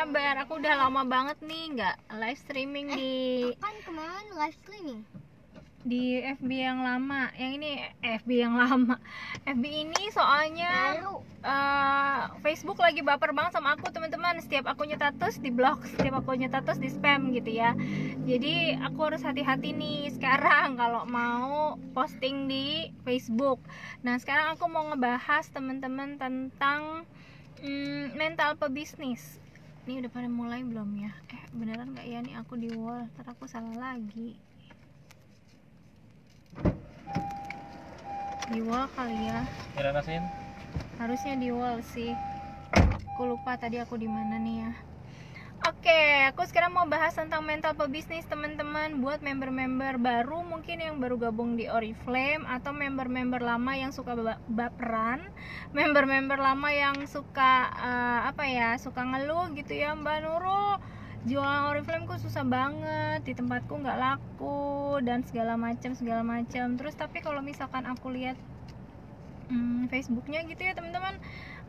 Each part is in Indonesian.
kabar? Aku udah lama banget nih nggak live streaming Kapan kemarin live streaming? di FB yang lama. Yang ini FB yang lama. FB ini soalnya Baru. Facebook lagi baper banget sama aku, teman-teman. Setiap aku nyetatus di blok, setiap aku nyetatus di spam gitu ya. Jadi aku harus hati-hati nih sekarang kalau mau posting di Facebook. Nah, sekarang aku mau ngebahas teman-teman tentang mental pebisnis. Ini udah pada mulai belum ya? Beneran nggak ya nih aku di wall? Ntar aku salah lagi. Di wall kali ya? Harusnya di wall sih. Aku lupa tadi aku di mana nih ya. Oke, aku sekarang mau bahas tentang mental pebisnis, teman-teman. Buat member-member baru mungkin yang baru gabung di Oriflame, atau member-member lama yang suka baperan, member-member lama yang suka suka ngeluh gitu ya, Mbak Nurul, jualan Oriflame kok susah banget, di tempatku nggak laku dan segala macam. Terus tapi kalau misalkan aku lihat Facebooknya gitu ya, teman-teman,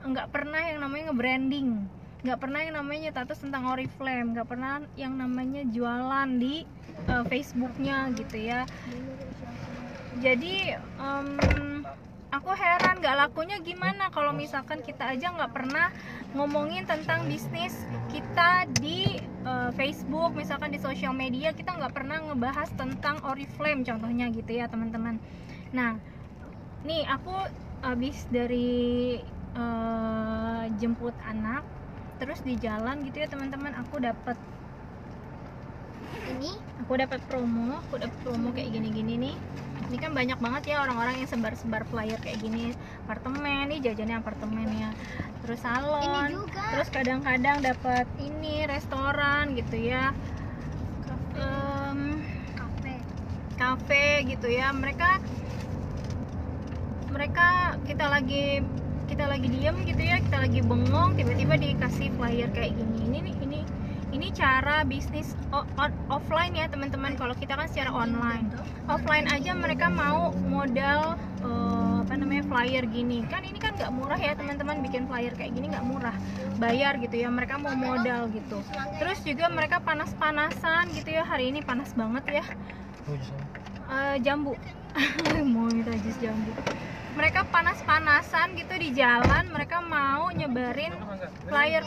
nggak pernah yang namanya nge-branding, nggak pernah yang namanya status tentang Oriflame, nggak pernah yang namanya jualan di Facebooknya gitu ya. Jadi aku heran nggak lakunya gimana kalau misalkan kita aja nggak pernah ngomongin tentang bisnis kita di Facebook, misalkan di sosial media kita nggak pernah ngebahas tentang Oriflame contohnya gitu ya, teman-teman. Nah, nih aku habis dari jemput anak, terus di jalan gitu ya, teman-teman, aku dapat promo kayak gini-gini nih. Ini kan banyak banget ya orang-orang yang sebar-sebar flyer kayak gini, apartemen nih, jajannya apartemen ya, terus salon, terus kadang-kadang dapat ini restoran gitu ya, kafe gitu ya. Mereka kita lagi diem gitu ya, kita lagi bengong, tiba-tiba dikasih flyer kayak gini. Ini cara bisnis offline ya, teman-teman. Kalau kita kan secara online, offline aja mereka mau modal flyer gini kan. Ini kan nggak murah ya, teman-teman. Bikin flyer kayak gini nggak murah, bayar gitu ya, mereka mau modal gitu. Terus juga mereka panas-panasan gitu ya, hari ini panas banget ya. Jambu mau minta jus jambu. Mereka panas-panasan gitu di jalan, mereka mau nyebarin flyer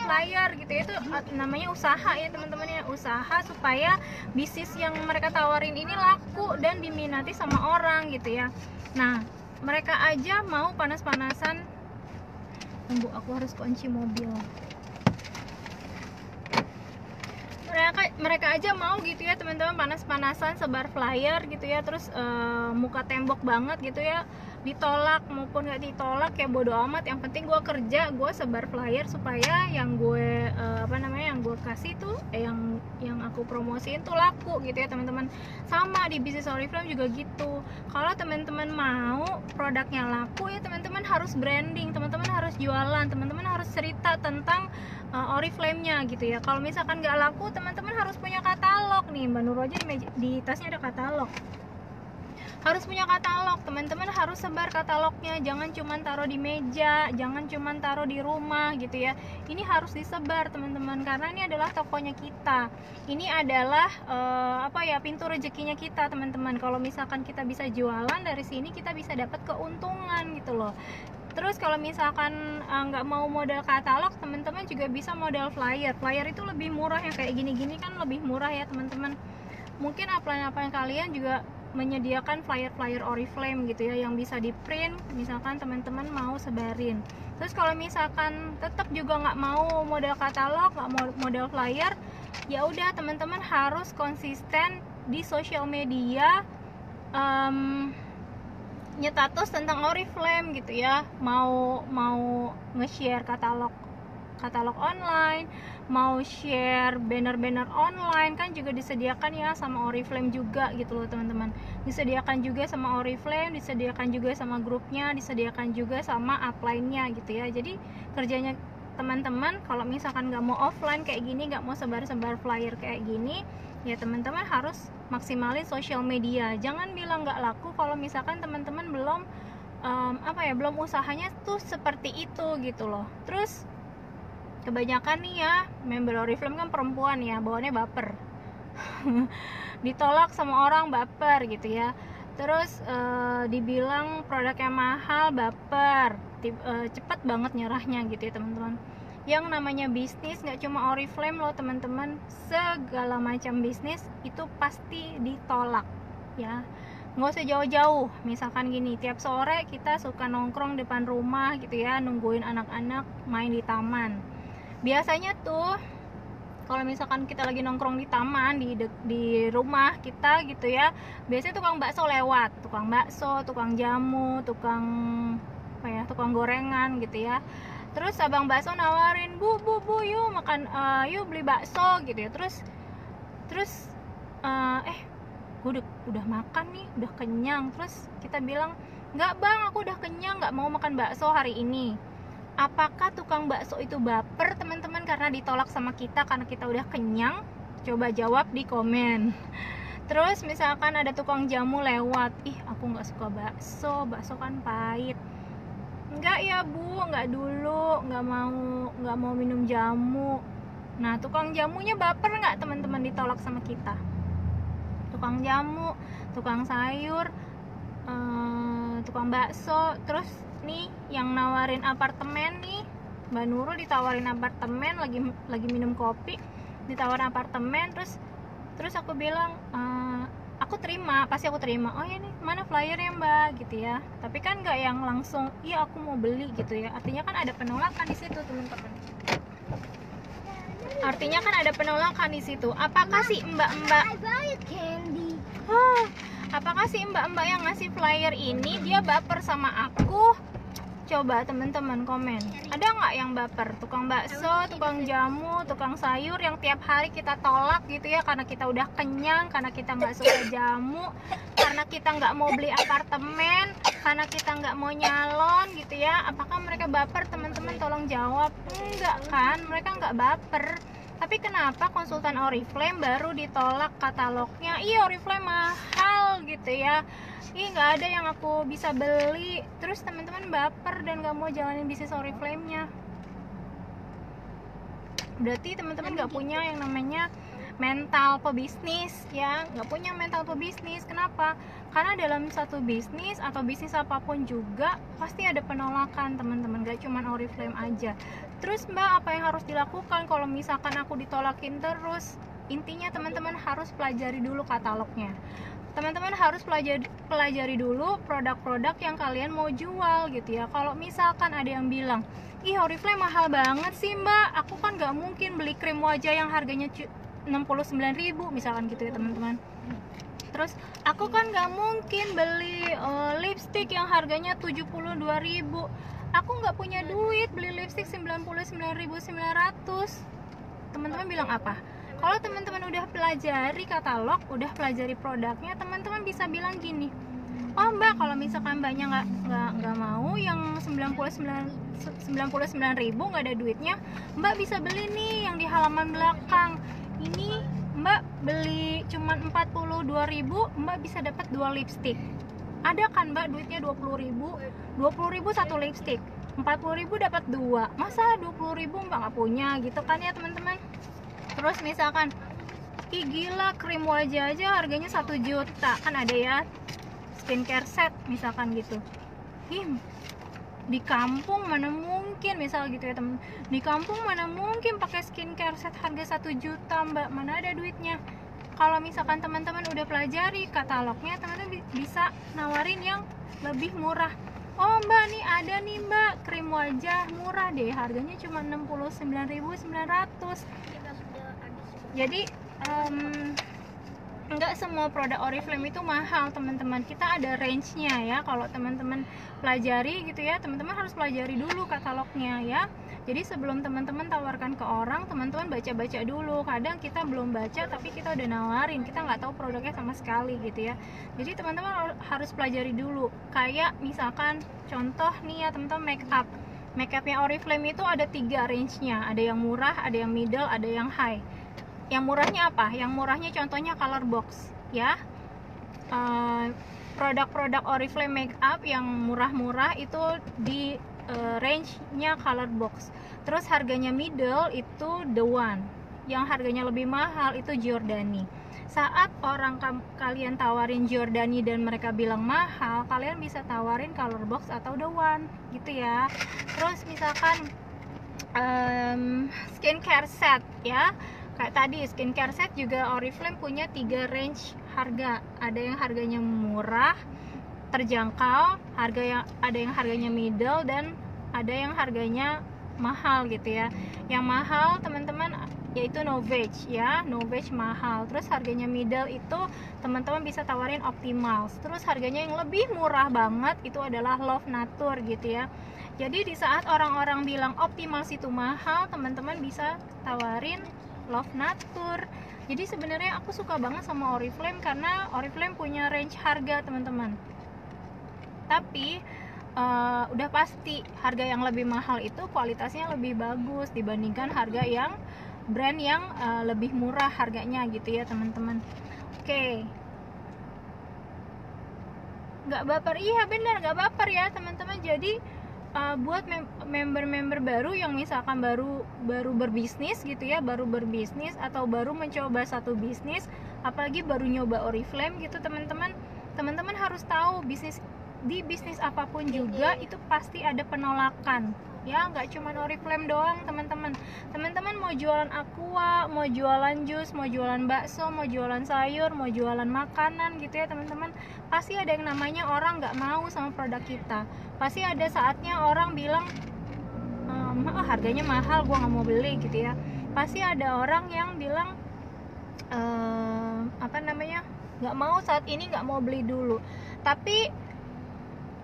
gitu ya. Itu namanya usaha ya, teman-teman ya, usaha supaya bisnis yang mereka tawarin ini laku dan diminati sama orang gitu ya. Nah, mereka aja mau panas-panasan. Tunggu, aku harus kunci mobil. Mereka aja mau gitu ya, teman-teman, panas-panasan sebar flyer gitu ya, terus muka tembok banget gitu ya, ditolak maupun nggak ditolak ya bodo amat, yang penting gue kerja, gue sebar flyer supaya yang gue yang gue kasih tuh yang aku promosiin tuh laku gitu ya, teman-teman. Sama di bisnis Oriflame juga gitu. Kalau teman-teman mau produknya laku ya, teman-teman harus branding, teman-teman harus jualan, teman-teman harus cerita tentang Oriflame-nya gitu ya. Kalau misalkan nggak laku, teman-teman harus punya katalog nih. Mbak Nurul aja di tasnya ada katalog. Harus punya katalog, teman-teman harus sebar katalognya. Jangan cuma taruh di meja, jangan cuma taruh di rumah gitu ya. Ini harus disebar, teman-teman, karena ini adalah tokonya kita. Ini adalah pintu rezekinya kita, teman-teman. Kalau misalkan kita bisa jualan dari sini, kita bisa dapat keuntungan gitu loh. Terus kalau misalkan nggak mau modal katalog, teman-teman juga bisa modal flyer. Flyer itu lebih murah, yang kayak gini-gini kan lebih murah ya, teman-teman. Mungkin upline kalian juga menyediakan flyer-flyer Oriflame gitu ya, yang bisa di print, misalkan teman-teman mau sebarin. Terus kalau misalkan tetap juga nggak mau modal katalog, nggak mau modal flyer, ya udah, teman-teman harus konsisten di sosial media, nyetatus tentang Oriflame gitu ya. Mau nge-share katalog online, mau share banner online kan juga disediakan ya sama Oriflame juga gitu loh, teman-teman. Disediakan juga sama Oriflame, disediakan juga sama grupnya, disediakan juga sama upline-nya gitu ya. Jadi kerjanya teman-teman kalau misalkan nggak mau offline kayak gini, nggak mau sebar-sebar flyer kayak gini, ya teman-teman harus maksimalin sosial media. Jangan bilang nggak laku kalau misalkan teman-teman belum usahanya tuh seperti itu gitu loh. Terus kebanyakan nih ya member Oriflame kan perempuan ya, bawaannya baper. Ditolak sama orang baper gitu ya. Terus dibilang produknya mahal baper, cepet banget nyerahnya gitu ya teman-teman. Yang namanya bisnis nggak cuma Oriflame loh teman-teman, segala macam bisnis itu pasti ditolak ya. Nggak usah jauh-jauh, misalkan gini, tiap sore kita suka nongkrong depan rumah gitu ya, nungguin anak-anak main di taman. Biasanya tuh kalau misalkan kita lagi nongkrong di taman di rumah kita gitu ya, biasanya tukang bakso lewat, tukang bakso, tukang jamu, tukang tukang gorengan gitu ya. Terus abang bakso nawarin, bu yuk makan, yuk beli bakso gitu ya. Terus gue udah makan nih, udah kenyang. Terus kita bilang, nggak bang, aku udah kenyang, nggak mau makan bakso hari ini. Apakah tukang bakso itu baper teman-teman karena ditolak sama kita karena kita udah kenyang? Coba jawab di komen. Terus misalkan ada tukang jamu lewat, ih aku nggak suka bakso kan pahit. Enggak ya bu, nggak dulu, nggak mau minum jamu. Nah tukang jamunya baper nggak teman-teman ditolak sama kita? Tukang jamu, tukang sayur, tukang bakso, terus nih yang nawarin apartemen nih, Mbak Nurul ditawarin apartemen, lagi minum kopi, ditawarin apartemen, terus aku bilang pasti aku terima. Oh ya nih, mana flyernya Mbak gitu ya. Tapi kan nggak yang langsung, iya aku mau beli gitu ya. Artinya kan ada penolakan di situ teman-teman. Artinya kan ada penolakan di situ. Apakah sih mbak-mbak? I buy a candy. Apakah sih mbak-mbak yang ngasih flyer ini dia baper sama aku? Coba teman-teman komen. Ada nggak yang baper? Tukang bakso, tukang jamu, tukang sayur yang tiap hari kita tolak gitu ya karena kita udah kenyang, karena kita nggak suka jamu, karena kita nggak mau beli apartemen, karena kita nggak mau nyalon gitu ya. Apakah mereka baper teman-teman? Tolong jawab. Enggak kan? Mereka nggak baper. Tapi kenapa konsultan Oriflame baru ditolak katalognya? Iya Oriflame mahal gitu ya. Ih nggak ada yang aku bisa beli. Terus teman-teman baper dan nggak mau jalanin bisnis Oriflame-nya. Berarti teman-teman nggak punya yang namanya mental pebisnis ya, nggak punya mental pebisnis. Kenapa? Karena dalam satu bisnis atau bisnis apapun juga pasti ada penolakan teman-teman, gak cuma Oriflame aja. Terus mbak, apa yang harus dilakukan kalau misalkan aku ditolakin terus? Intinya teman-teman harus pelajari dulu katalognya. Teman-teman harus pelajari dulu produk-produk yang kalian mau jual gitu ya. Kalau misalkan ada yang bilang, ih Oriflame mahal banget sih mbak, aku kan gak mungkin beli krim wajah yang harganya 69.000 misalkan gitu ya teman-teman. Terus aku kan gak mungkin beli lipstick yang harganya 72.000. Aku gak punya duit beli lipstick 99.900. Teman-teman bilang apa? Kalau teman-teman udah pelajari katalog, udah pelajari produknya, teman-teman bisa bilang gini, oh mbak, kalau misalkan mbaknya nggak mau yang 99.000 nggak ada duitnya, mbak bisa beli nih yang di halaman belakang. Ini mbak beli cuma 42.000, mbak bisa dapat 2 lipstick. Ada kan mbak duitnya 20.000 satu lipstick, 40.000 dapat 2. Masa 20.000 mbak nggak punya gitu kan ya teman-teman. Terus misalkan, ih gila krim wajah aja harganya 1 juta, kan ada ya skincare set misalkan gitu. Di kampung mana mungkin, misal gitu ya temen, di kampung mana mungkin pakai skincare set harga 1 juta mbak, mana ada duitnya. Kalau misalkan teman-teman udah pelajari katalognya, teman-teman bisa nawarin yang lebih murah. Oh mbak, nih ada nih mbak krim wajah murah deh, harganya cuma 69.900. Jadi enggak semua produk Oriflame itu mahal teman-teman. Kita ada range-nya ya. Kalau teman-teman pelajari gitu ya, teman-teman harus pelajari dulu katalognya ya. Jadi sebelum teman-teman tawarkan ke orang, teman-teman baca-baca dulu. Kadang kita belum baca tapi kita udah nawarin, kita nggak tahu produknya sama sekali gitu ya. Jadi teman-teman harus pelajari dulu. Kayak misalkan contoh nih ya teman-teman, make-upnya Oriflame itu ada 3 range-nya. Ada yang murah, ada yang middle, ada yang high. Yang murahnya apa? Yang murahnya contohnya color box ya. Produk-produk Oriflame makeup yang murah-murah itu di range-nya color box. Terus harganya middle itu The One. Yang harganya lebih mahal itu Giordani. Saat kalian tawarin Giordani dan mereka bilang mahal, kalian bisa tawarin color box atau The One gitu ya. Terus misalkan skincare set ya, kayak tadi skincare set juga Oriflame punya 3 range harga. Ada yang harganya murah, terjangkau, ada yang harganya middle, dan ada yang harganya mahal gitu ya. Yang mahal teman-teman yaitu Novage ya, Novage mahal. Terus harganya middle itu teman-teman bisa tawarin Optimals. Terus harganya yang lebih murah banget itu adalah Love Nature gitu ya. Jadi di saat orang-orang bilang Optimals itu mahal, teman-teman bisa tawarin Love Nature. Jadi sebenarnya aku suka banget sama Oriflame karena Oriflame punya range harga teman-teman. Tapi udah pasti harga yang lebih mahal itu kualitasnya lebih bagus dibandingkan harga yang brand yang lebih murah harganya gitu ya teman-teman. Oke. Nggak baper, iya benar nggak baper ya teman-teman. Jadi buat member-member baru yang misalkan baru berbisnis gitu ya, baru berbisnis atau baru mencoba satu bisnis, apalagi baru nyoba Oriflame gitu teman-teman harus tahu di bisnis apapun juga itu pasti ada penolakan ya, nggak cuma Oriflame doang teman-teman mau jualan aqua, mau jualan jus, mau jualan bakso, mau jualan sayur, mau jualan makanan gitu ya teman-teman, pasti ada yang namanya orang nggak mau sama produk kita. Pasti ada saatnya orang bilang harganya mahal, gua nggak mau beli gitu ya. Pasti ada orang yang bilang nggak mau saat ini, nggak mau beli dulu. Tapi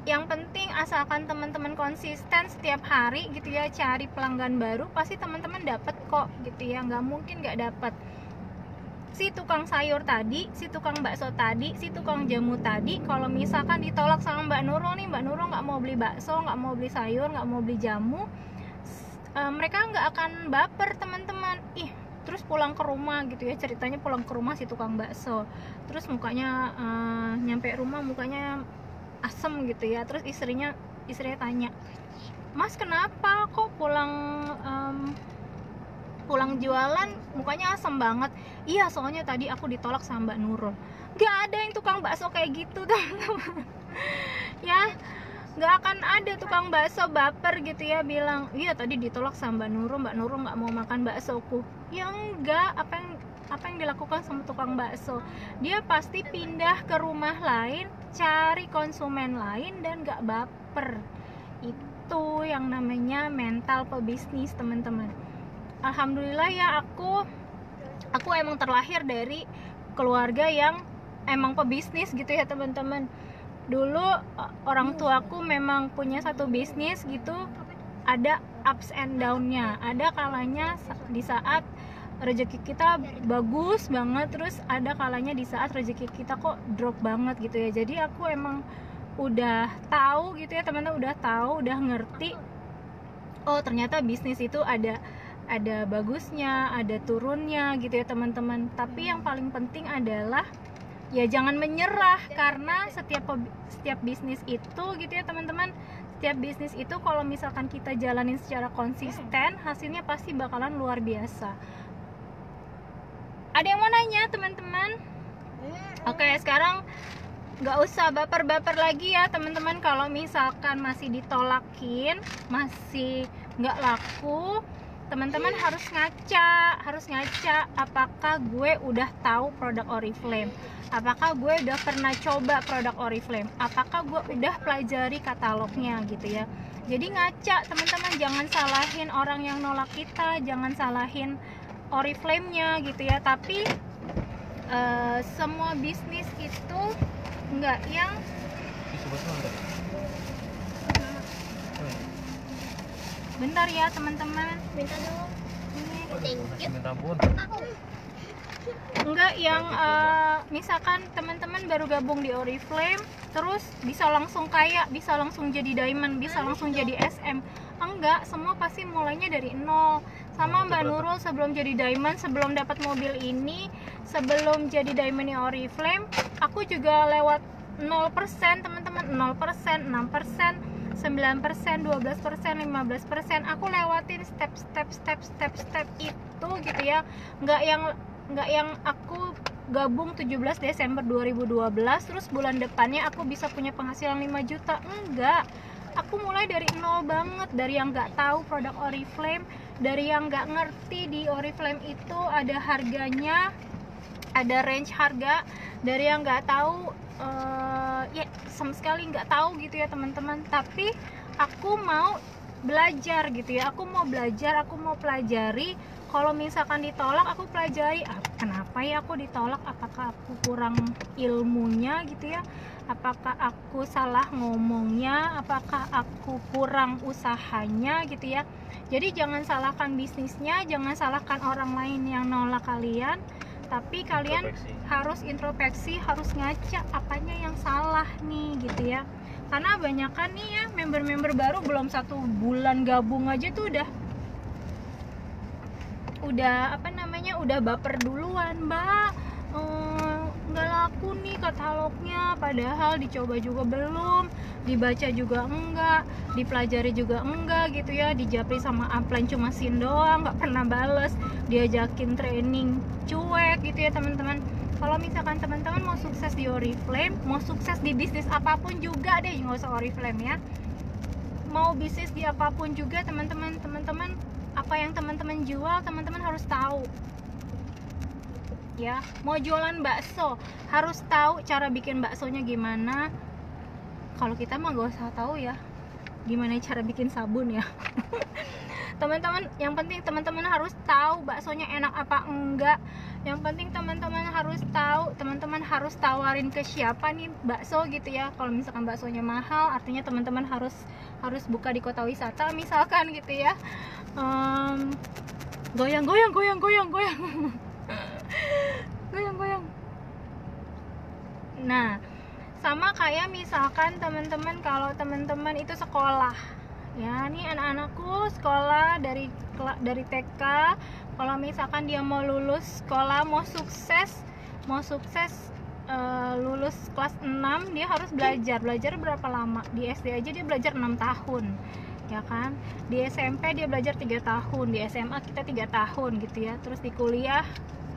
yang penting asalkan teman-teman konsisten setiap hari gitu ya, cari pelanggan baru, pasti teman-teman dapat kok gitu ya, nggak mungkin nggak dapat. Si tukang sayur tadi, si tukang bakso tadi, si tukang jamu tadi, kalau misalkan ditolak sama Mbak Nurul nih, Mbak Nurul nggak mau beli bakso, nggak mau beli sayur, nggak mau beli jamu, mereka nggak akan baper teman-teman. Terus pulang ke rumah gitu ya, ceritanya pulang ke rumah si tukang bakso, terus mukanya nyampe rumah mukanya asem gitu ya. Terus istrinya tanya, Mas kenapa kok pulang jualan mukanya asem banget? Iya soalnya tadi aku ditolak sama Mbak Nurul. Gak ada yang tukang bakso kayak gitu teman-teman ya, gak akan ada tukang bakso baper gitu ya bilang iya tadi ditolak sama Mbak Nurul gak mau makan baksoku. Ya enggak, apa yang dilakukan sama tukang bakso, dia pasti pindah ke rumah lain, cari konsumen lain, dan gak baper. Itu yang namanya mental pebisnis teman-teman. Alhamdulillah ya, aku emang terlahir dari keluarga yang emang pebisnis gitu ya teman-teman. Dulu orang tuaku memang punya satu bisnis gitu, ada ups and down-nya. Ada kalanya di saat rezeki kita bagus banget, terus ada kalanya di saat rezeki kita kok drop banget gitu ya. Jadi aku emang udah tahu gitu ya teman-teman, udah ngerti, oh ternyata bisnis itu ada bagusnya, ada turunnya gitu ya teman-teman. Tapi yang paling penting adalah ya jangan menyerah, karena setiap bisnis itu gitu ya teman-teman, setiap bisnis itu kalau misalkan kita jalanin secara konsisten, hasilnya pasti bakalan luar biasa. Ada yang mau nanya teman-teman? Oke, sekarang nggak usah baper-baper lagi ya teman-teman. Kalau misalkan masih ditolakin, masih nggak laku, teman-teman harus ngaca apakah gue udah tahu produk Oriflame, apakah gue udah pernah coba produk Oriflame, apakah gue udah pelajari katalognya gitu ya. Jadi ngaca teman-teman, jangan salahin orang yang nolak kita, jangan salahin Oriflame-nya gitu ya. Tapi semua bisnis itu enggak yang bentar ya teman-teman, Minta dulu. Thank you. enggak yang misalkan teman-teman baru gabung di Oriflame terus bisa langsung kaya, bisa langsung jadi diamond, bisa langsung jadi SM. Enggak, semua pasti mulainya dari nol. Sama Mbak Nurul sebelum jadi diamond, sebelum dapat mobil ini, sebelum jadi diamondnya Oriflame, aku juga lewat 0% teman-teman, 0%, 6%, 9%, 12%, 15%. Aku lewatin step itu gitu ya. Nggak yang aku gabung 17 Desember 2012 terus bulan depannya aku bisa punya penghasilan 5 juta. Enggak. Aku mulai dari nol banget, dari yang nggak tahu produk Oriflame, dari yang nggak ngerti di Oriflame itu ada harganya, ada range harga, dari yang nggak tahu ya sama sekali nggak tahu gitu ya teman-teman. Tapi aku mau belajar gitu ya, aku mau belajar, aku mau pelajari. Kalau misalkan ditolak aku pelajari kenapa ya aku ditolak, apakah aku kurang ilmunya gitu ya, apakah aku salah ngomongnya, apakah aku kurang usahanya gitu ya. Jadi jangan salahkan bisnisnya, jangan salahkan orang lain yang nolak kalian, tapi kalian harus introspeksi, harus ngaca apanya yang salah nih gitu ya. Karena banyakan nih ya member-member baru belum 1 bulan gabung aja tuh udah baper duluan, Mbak. Nggak laku nih katalognya, padahal dicoba juga belum, dibaca juga enggak, dipelajari juga enggak gitu ya, dijapri sama upline cuma sin doang, nggak pernah bales, diajakin training cuek gitu ya teman-teman. Kalau misalkan teman-teman mau sukses di Oriflame, mau sukses di bisnis apapun juga deh, nggak usah Oriflame ya, mau bisnis di apapun juga teman-teman, apa yang teman-teman jual teman-teman harus tahu ya. Mau jualan bakso harus tahu cara bikin baksonya gimana. Kalau kita mah gak usah tahu ya gimana cara bikin sabun ya. Teman-teman, yang penting teman-teman harus tahu baksonya enak apa enggak. Yang penting teman-teman harus tahu, teman-teman harus tawarin ke siapa nih bakso gitu ya. Kalau misalkan baksonya mahal, artinya teman-teman harus buka di kota wisata misalkan gitu ya. Goyang. Nah, sama kayak misalkan teman-teman, kalau teman-teman itu sekolah ya, nih anak-anakku sekolah dari TK, kalau misalkan dia mau lulus sekolah, mau sukses lulus kelas 6, dia harus belajar berapa lama? Di SD aja dia belajar 6 tahun ya kan, di SMP dia belajar 3 tahun, di SMA kita 3 tahun gitu ya. Terus di kuliah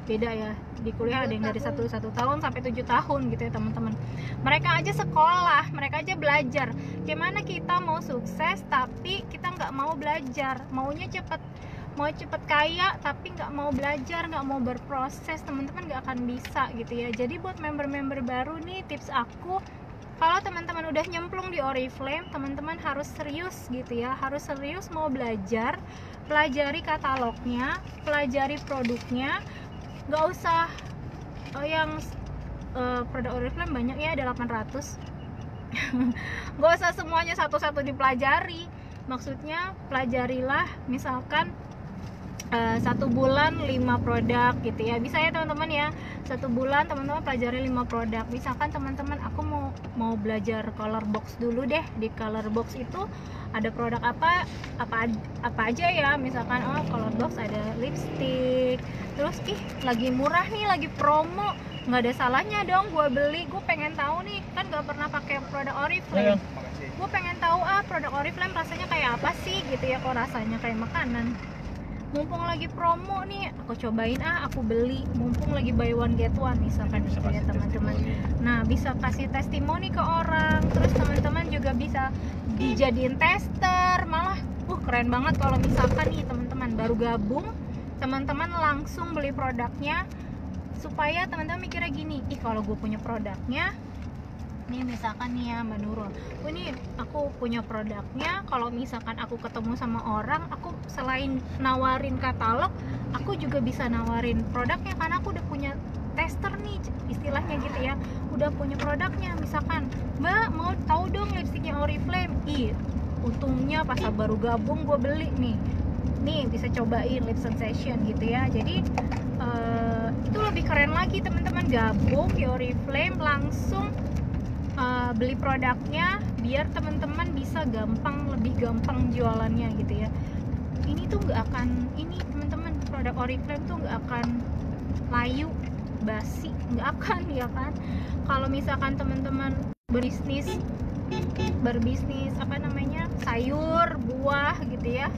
beda ya, di kuliah ada yang dari 1 tahun sampai 7 tahun gitu ya teman-teman. Mereka aja sekolah, mereka aja belajar. Gimana kita mau sukses tapi kita nggak mau belajar, maunya cepet kaya tapi nggak mau belajar, nggak mau berproses, teman-teman nggak akan bisa gitu ya. Jadi buat member-member baru nih, tips aku, kalau teman-teman udah nyemplung di Oriflame, teman-teman harus serius gitu ya, harus serius mau belajar, pelajari katalognya, pelajari produknya. Nggak usah yang produk Oriflame banyak ya, ada 800. Nggak usah semuanya satu-satu dipelajari. Maksudnya pelajarilah misalkan 1 bulan 5 produk gitu ya, bisa ya teman-teman ya. 1 bulan teman-teman pelajari 5 produk. Misalkan teman-teman, aku mau belajar color box dulu deh. Di color box itu ada produk apa aja ya. Misalkan color box ada lipstick, terus lagi murah nih, lagi promo, nggak ada salahnya dong gue beli. Gue pengen tahu nih, kan nggak pernah pakai produk Oriflame, gue pengen tahu produk Oriflame rasanya kayak apa sih gitu ya. Kok rasanya kayak makanan, mumpung lagi promo nih aku cobain, aku beli, mumpung lagi buy one get one misalkan gitu ya teman-teman. Nah, bisa kasih testimoni ke orang, terus teman-teman juga bisa dijadiin tester. Malah keren banget kalau misalkan nih teman-teman baru gabung, teman-teman langsung beli produknya, supaya teman-teman mikirnya gini, kalau gue punya produknya nih, misalkan nih ya Mbak Nurul, ini aku punya produknya, kalau misalkan aku ketemu sama orang, aku selain nawarin katalog, aku juga bisa nawarin produknya, karena aku udah punya tester nih istilahnya gitu ya, udah punya produknya. Misalkan, Mbak mau tahu dong lipstiknya Oriflame, untungnya pas baru gabung gue beli nih bisa cobain lip sensation gitu ya. Jadi itu lebih keren lagi teman-teman, gabung di Oriflame langsung beli produknya, biar teman-teman bisa lebih gampang jualannya gitu ya. Ini tuh nggak akan, ini teman-teman, produk Oriflame tuh nggak akan layu, basi, nggak akan ya kan. Kalau misalkan teman-teman berbisnis berbisnis sayur, buah gitu ya.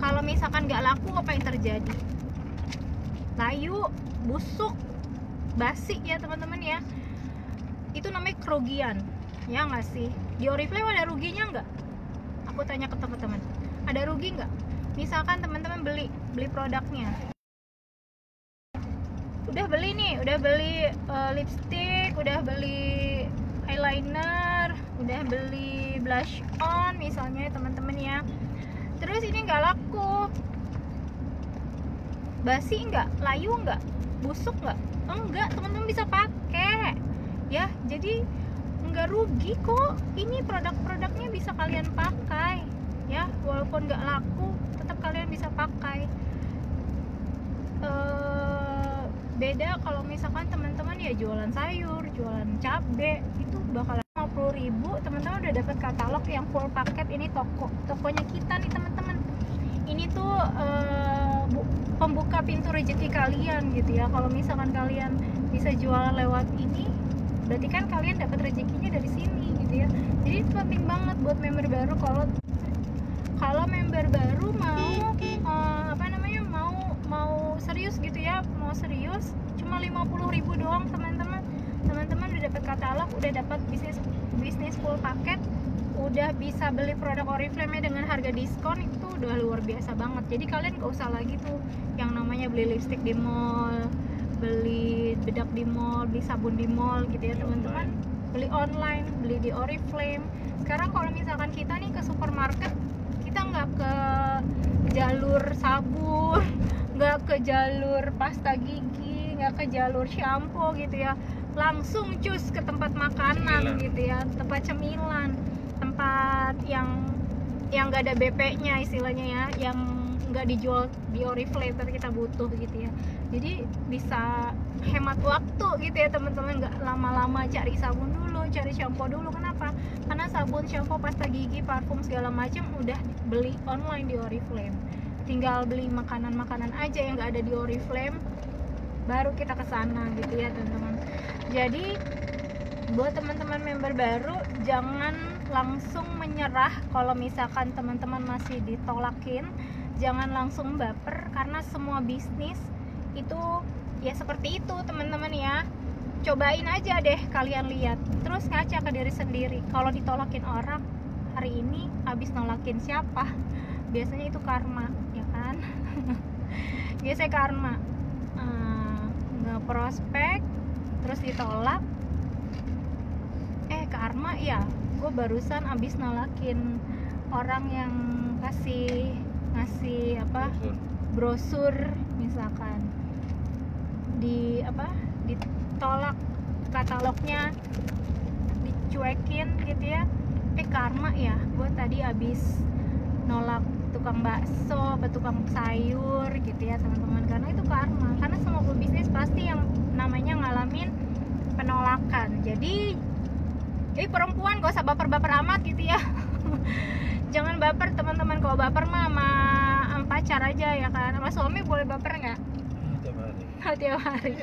Kalau misalkan nggak laku, apa yang terjadi? Layu, busuk, basi ya teman-teman ya. Itu namanya kerugian, ya nggak sih? Di Oriflame ada ruginya nggak? Aku tanya ke teman-teman, ada rugi nggak? Misalkan teman-teman beli produknya, udah beli lipstick, udah beli eyeliner, udah beli blush on misalnya teman-teman ya. Terus ini nggak laku, basi nggak, layu nggak, busuk nggak? Enggak, teman-teman bisa pakai ya. Jadi nggak rugi kok. Ini produk-produknya bisa kalian pakai ya, walaupun nggak laku tetap kalian bisa pakai. Beda kalau misalkan teman-teman ya jualan sayur, jualan cabe, itu bakalan 50.000 teman-teman udah dapat katalog yang full paket. Ini tokonya kita nih teman-teman. Ini tuh pembuka pintu rezeki kalian gitu ya. Kalau misalkan kalian bisa jualan lewat ini, berarti kan kalian dapat rezekinya dari sini gitu ya. Jadi itu penting banget buat member baru. Kalau member baru mau serius gitu ya, mau serius cuma 50.000 doang teman-teman udah dapat katalog, udah dapat bisnis full paket, udah bisa beli produk Oriflame dengan harga diskon. Itu udah luar biasa banget. Jadi kalian gak usah lagi tuh yang namanya beli lipstick di mall, beli bedak di mall, beli sabun di mall gitu ya teman-teman. Beli online, beli di Oriflame. Sekarang kalau misalkan kita nih ke supermarket, kita nggak ke jalur sabun, nggak ke jalur pasta gigi, nggak ke jalur shampoo gitu ya, langsung cus ke tempat makanan gitu ya, tempat cemilan, tempat yang nggak ada BP-nya istilahnya ya, yang nggak dijual di Oriflame tapi kita butuh gitu ya. Jadi bisa hemat waktu gitu ya teman-teman, nggak lama-lama cari sabun dulu, cari shampoo dulu. Kenapa? Karena sabun, shampoo, pasta gigi, parfum segala macam udah beli online di Oriflame. Tinggal beli makanan-makanan aja yang nggak ada di Oriflame, baru kita ke sana gitu ya teman-teman. Jadi buat teman-teman member baru, jangan langsung menyerah kalau misalkan teman-teman masih ditolakin. Jangan langsung baper, karena semua bisnis itu ya seperti itu teman-teman ya. Cobain aja deh, kalian lihat, terus ngaca ke diri sendiri. Kalau ditolakin orang, hari ini habis nolakin siapa? Biasanya itu karma, ya kan? Biasanya karma. Nge-prospek terus ditolak, karma ya, gue barusan abis nolakin orang yang ngasih brosur misalkan, ditolak katalognya, dicuekin gitu ya. Karma ya, gue tadi abis nolak tukang bakso, tukang sayur gitu ya teman-teman. Karena itu karma, karena semua pebisnis pasti yang namanya ngalamin penolakan. Jadi perempuan gak usah baper-baper amat gitu ya. Jangan baper teman-teman. Kalau baper mah sama pacar aja ya kan. Sama suami boleh baper nggak? Tiap hari.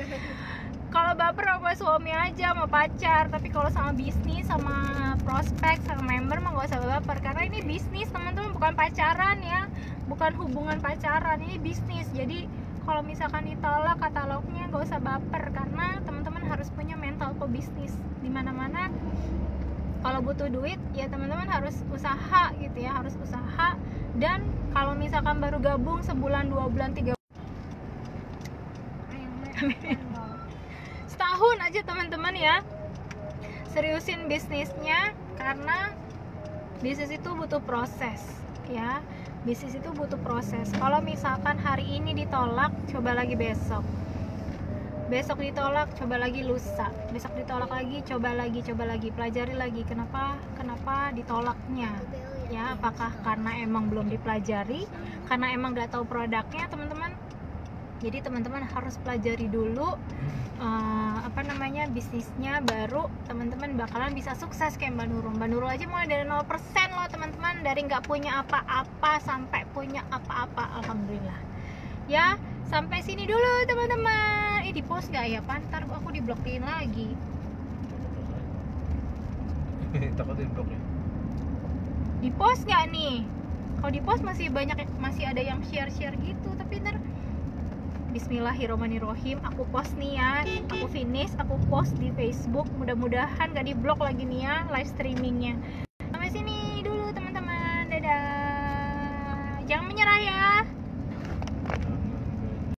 Kalau baper sama suami aja, sama pacar. Tapi kalau sama bisnis, sama prospek, sama member mah gak usah baper. Karena ini bisnis teman-teman, bukan pacaran ya, bukan hubungan pacaran, ini bisnis. Jadi kalau misalkan ditolak katalognya gak usah baper, karena teman-teman harus punya mental pebisnis. Dimana-mana kalau butuh duit ya teman-teman harus usaha gitu ya, harus usaha. Dan kalau misalkan baru gabung sebulan, 2 bulan, 3 setahun aja teman-teman ya, seriusin bisnisnya, karena bisnis itu butuh proses ya. Bisnis itu butuh proses. Kalau misalkan hari ini ditolak, coba lagi besok ditolak, coba lagi lusa, besok ditolak lagi, coba lagi, pelajari lagi kenapa ditolaknya ya. Apakah karena emang belum dipelajari, karena emang gak tahu produknya teman-teman? Jadi teman-teman harus pelajari dulu bisnisnya, baru teman-teman bakalan bisa sukses kayak Mbak Nurul. Mbak Nurul aja mulai dari 0% loh teman-teman, dari nggak punya apa-apa sampai punya apa-apa, alhamdulillah ya. Sampai sini dulu teman-teman. Di post nggak ya? Pantar aku diblokin lagi. Takut di blok ya. Di post nggak nih? Kalau di post masih ada yang share gitu, tapi ntar Bismillahirrohmanirrohim, aku post nih ya, aku finish, aku post di Facebook, mudah-mudahan gak di blok lagi nih ya live streamingnya.